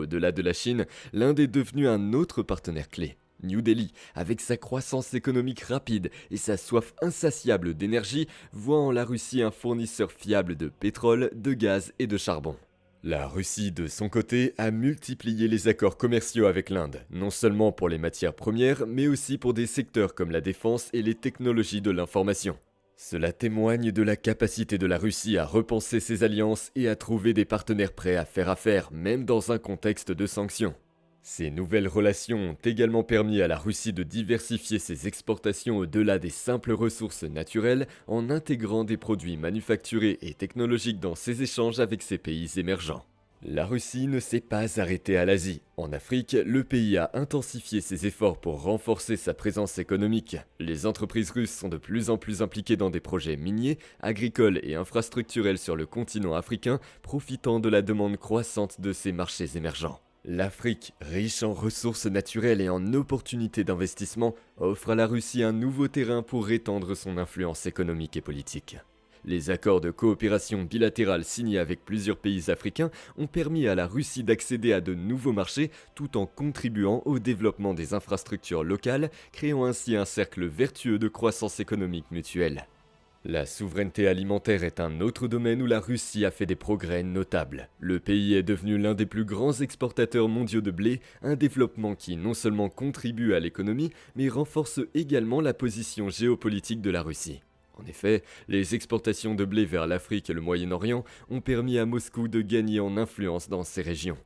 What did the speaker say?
Au-delà de la Chine, l'Inde est devenue un autre partenaire clé. New Delhi, avec sa croissance économique rapide et sa soif insatiable d'énergie, voit en la Russie un fournisseur fiable de pétrole, de gaz et de charbon. La Russie, de son côté, a multiplié les accords commerciaux avec l'Inde, non seulement pour les matières premières, mais aussi pour des secteurs comme la défense et les technologies de l'information. Cela témoigne de la capacité de la Russie à repenser ses alliances et à trouver des partenaires prêts à faire affaire, même dans un contexte de sanctions. Ces nouvelles relations ont également permis à la Russie de diversifier ses exportations au-delà des simples ressources naturelles en intégrant des produits manufacturés et technologiques dans ses échanges avec ces pays émergents. La Russie ne s'est pas arrêtée à l'Asie. En Afrique, le pays a intensifié ses efforts pour renforcer sa présence économique. Les entreprises russes sont de plus en plus impliquées dans des projets miniers, agricoles et infrastructurels sur le continent africain, profitant de la demande croissante de ces marchés émergents. L'Afrique, riche en ressources naturelles et en opportunités d'investissement, offre à la Russie un nouveau terrain pour étendre son influence économique et politique. Les accords de coopération bilatérale signés avec plusieurs pays africains ont permis à la Russie d'accéder à de nouveaux marchés tout en contribuant au développement des infrastructures locales, créant ainsi un cercle vertueux de croissance économique mutuelle. La souveraineté alimentaire est un autre domaine où la Russie a fait des progrès notables. Le pays est devenu l'un des plus grands exportateurs mondiaux de blé, un développement qui non seulement contribue à l'économie, mais renforce également la position géopolitique de la Russie. En effet, les exportations de blé vers l'Afrique et le Moyen-Orient ont permis à Moscou de gagner en influence dans ces régions.